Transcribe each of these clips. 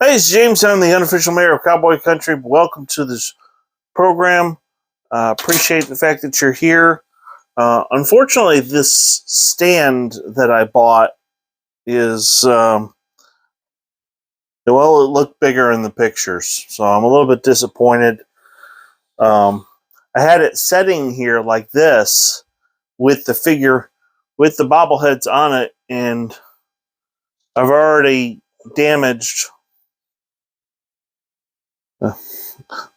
Hey, it's James. I'm the unofficial mayor of Cowboy Country. Welcome to this program. Appreciate the fact that you're here. Unfortunately, this stand that I bought is, well, it looked bigger in the pictures, so I'm a little bit disappointed. Um, I had it setting here like this with the figure, with the bobbleheads on it, and I've already damaged the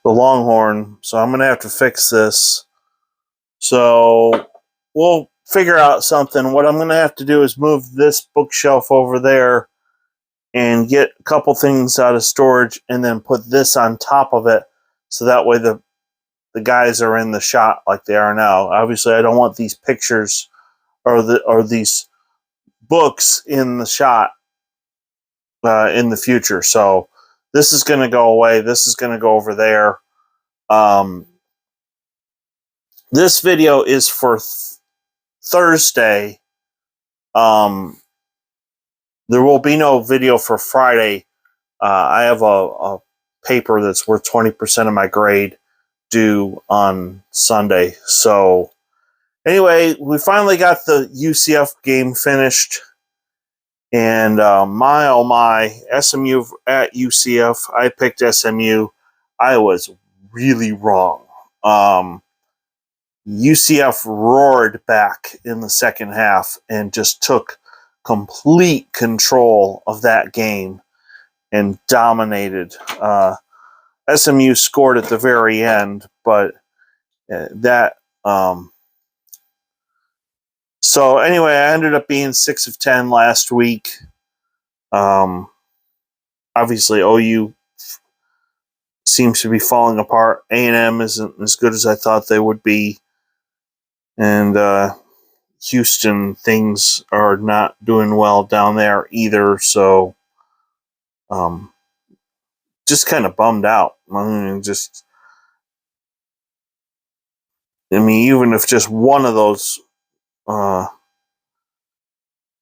Longhorn, so I'm going to have to fix this. So we'll figure out something. What I'm going to have to do is move this bookshelf over there and get a couple things out of storage and then put this on top of it so that way the guys are in the shot like they are now. Obviously, I don't want these pictures or these books in the shot in the future. So this is going to go away. This is going to go over there. This video is for Thursday. There will be no video for Friday. I have a paper that's worth 20% of my grade due on Sunday. So anyway, we finally got the UCF game finished. And my, oh my, SMU at UCF. I picked SMU. I was really wrong. UCF roared back in the second half and just took complete control of that game and dominated. SMU scored at the very end, but that. So anyway, I ended up being 6 of 10 last week. Obviously, OU seems to be falling apart. A&M isn't as good as I thought they would be, and Houston, things are not doing well down there either. So, just kind of bummed out. Even if just one of those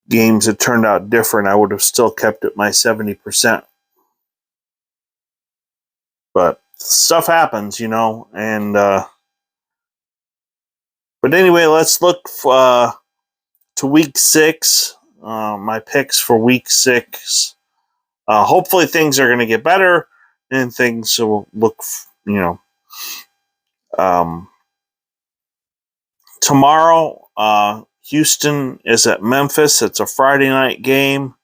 games had turned out different, I would have still kept it my 70%. But stuff happens, and but anyway, let's look to week 6. My picks for week 6. Hopefully things are going to get better and things will look, tomorrow, Houston is at Memphis. It's a Friday night game.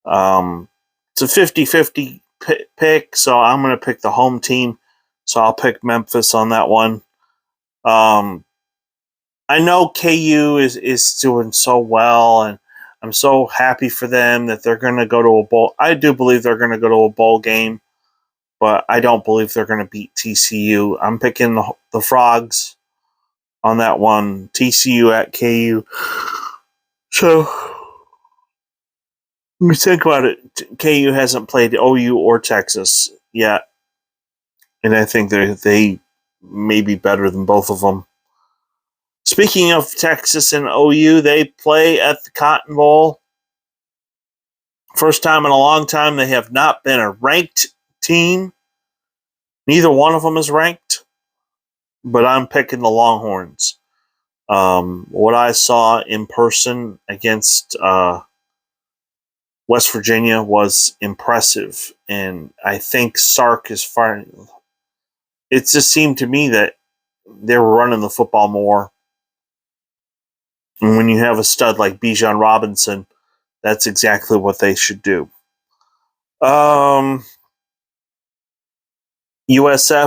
It's a 50-50 pick, so I'm going to pick the home team. So I'll pick Memphis on that one. I know KU is doing so well, and I'm so happy for them that they're going to go to a bowl. I do believe they're going to go to a bowl game, but I don't believe they're going to beat TCU. I'm picking the Frogs on that one. TCU at KU. So when you think about it, KU hasn't played OU or Texas yet, and I think they may be better than both of them. Speaking of Texas and OU, they play at the Cotton Bowl. First time in a long time they have not been a ranked team. Neither one of them is ranked, but I'm picking the Longhorns. What I saw in person against West Virginia was impressive, and I think Sark is fine. It just seemed to me that they were running the football more. And when you have a stud like Bijan Robinson, that's exactly what they should do. USF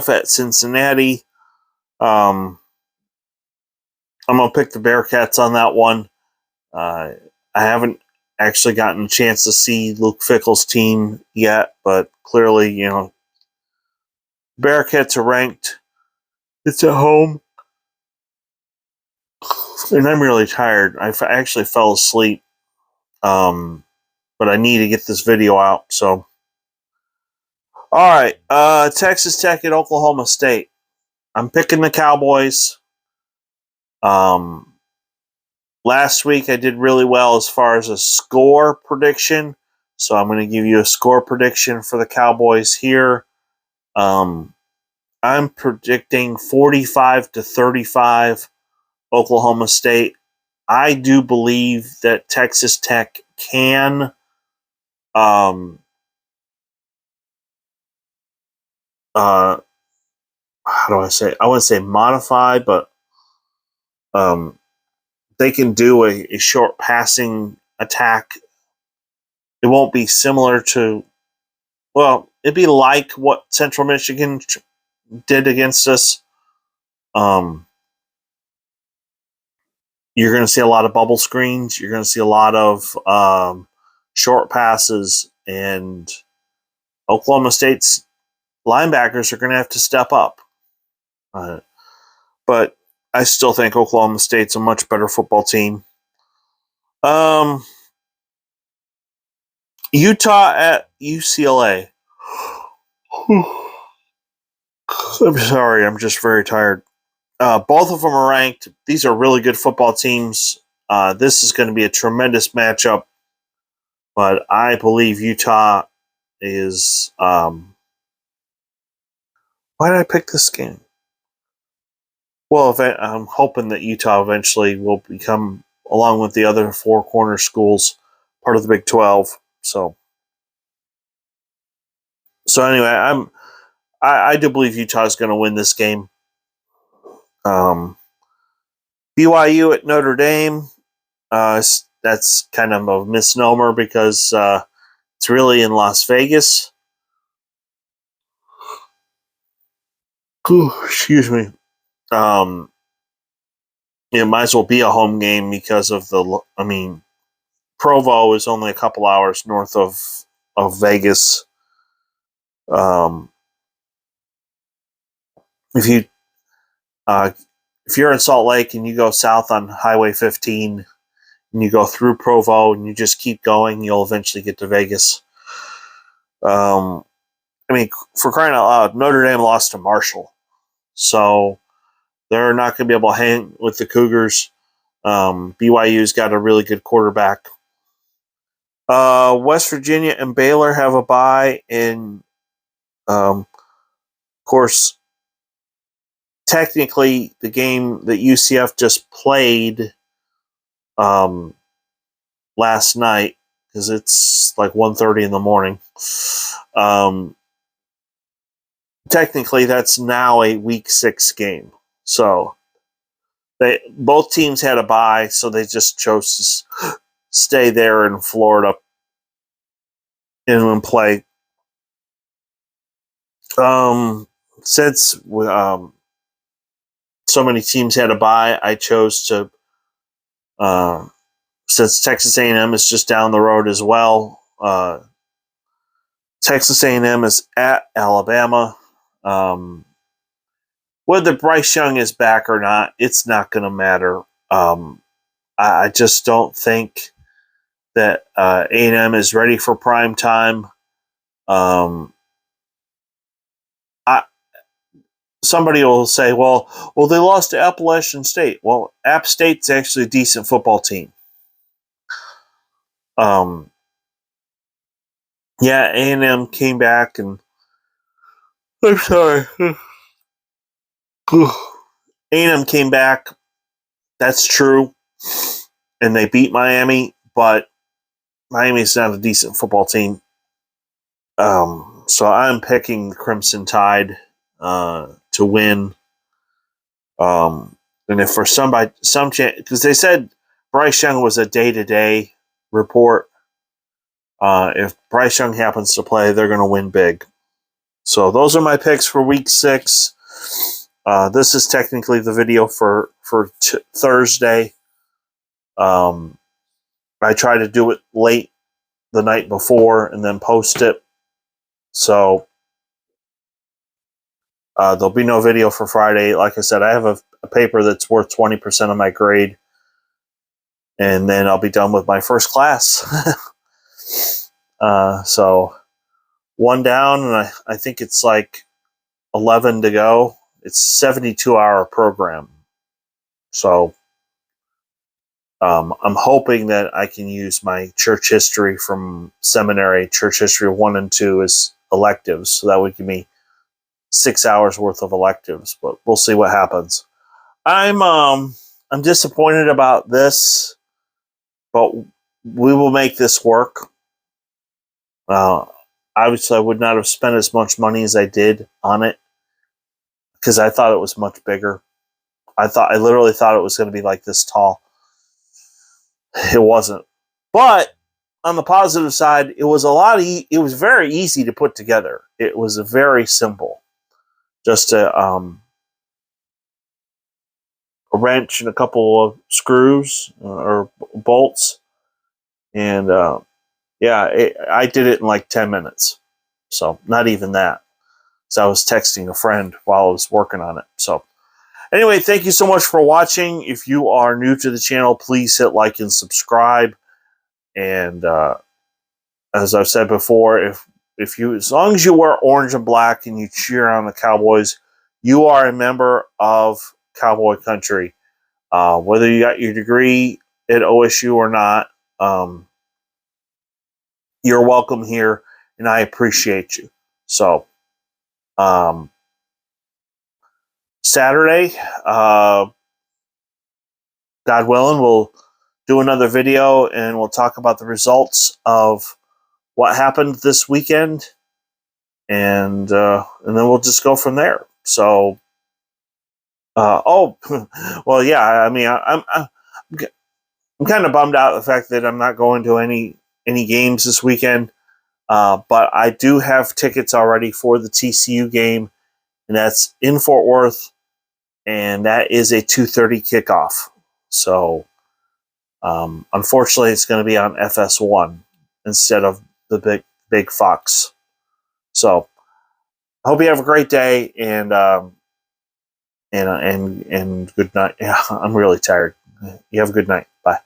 at Cincinnati. I'm going to pick the Bearcats on that one. I haven't actually gotten a chance to see Luke Fickell's team yet, but clearly, Bearcats are ranked. It's at home. And I'm really tired. I actually fell asleep. But I need to get this video out. So, all right. Texas Tech at Oklahoma State. I'm picking the Cowboys. Last week I did really well as far as a score prediction. So I'm going to give you a score prediction for the Cowboys here. I'm predicting 45-35 Oklahoma State. I do believe that Texas Tech can how do I say? I wouldn't say modify, but they can do a short passing attack. It won't be similar to, well, it'd be like what Central Michigan did against us. You're going to see a lot of bubble screens. You're going to see a lot of short passes, and Oklahoma State's linebackers are going to have to step up. But I still think Oklahoma State's a much better football team. Utah at UCLA. I'm sorry, I'm just very tired. Both of them are ranked. These are really good football teams. This is going to be a tremendous matchup, but I believe Utah is. Why did I pick this game? Well, I'm hoping that Utah eventually will become, along with the other four corner schools, part of the Big 12. So anyway, I do believe Utah is going to win this game. BYU at Notre Dame. That's kind of a misnomer because it's really in Las Vegas. Ooh, excuse me. It might as well be a home game because of Provo is only a couple hours north of Vegas. If you're in Salt Lake and you go south on Highway 15 and you go through Provo and you just keep going, you'll eventually get to Vegas. For crying out loud, Notre Dame lost to Marshall, so they're not going to be able to hang with the Cougars. BYU's got a really good quarterback. West Virginia and Baylor have a bye, and of course, technically, the game that UCF just played last night, because it's like 1:30 in the morning. Technically, that's now a Week 6 game. So both teams had a bye, so they just chose to stay there in Florida and play. Since so many teams had a bye, I chose to. Since Texas A&M is just down the road as well. Texas A&M is at Alabama. Whether Bryce Young is back or not, it's not going to matter. I just don't think that A&M is ready for prime time. Somebody will say, well, they lost to Appalachian State. Well, App State's actually a decent football team. Yeah, A&M came back and I'm sorry. A&M came back. That's true. And they beat Miami, but Miami's not a decent football team. So I'm picking the Crimson Tide to win. And if for some chance, because they said Bryce Young was a day-to-day report. If Bryce Young happens to play, they're going to win big. So those are my picks for Week 6. This is technically the video for Thursday. I try to do it late the night before and then post it. So there'll be no video for Friday. Like I said, I have a paper that's worth 20% of my grade. And then I'll be done with my first class. So one down, and I think it's like 11 to go. It's a 72-hour program. So I'm hoping that I can use my church history from seminary, church history 1 and 2 as electives. So that would give me 6 hours worth of electives, but we'll see what happens. I'm disappointed about this, but we will make this work. Obviously, I would not have spent as much money as I did on it because I thought it was much bigger. I literally thought it was going to be like this tall. It wasn't. But on the positive side, it was it was very easy to put together. It was very simple. Just a wrench and a couple of screws or bolts, and I did it in like 10 minutes. So not even that. So I was texting a friend while I was working on it. So anyway, thank you so much for watching. If you are new to the channel, please hit like and subscribe. And as I've said before, if you, as long as you wear orange and black and you cheer on the Cowboys, you are a member of Cowboy Country. Whether you got your degree at OSU or not, you're welcome here, and I appreciate you. So, Saturday, God willing, we'll do another video and we'll talk about the results of what happened this weekend, and then we'll just go from there. So, well, yeah. I mean, I'm kind of bummed out the fact that I'm not going to any games this weekend. But I do have tickets already for the TCU game, and that's in Fort Worth, and that is a 2:30 kickoff. So, unfortunately, it's going to be on FS1 instead of the big Fox. So, I hope you have a great day, and good night. Yeah, I'm really tired. You have a good night. Bye.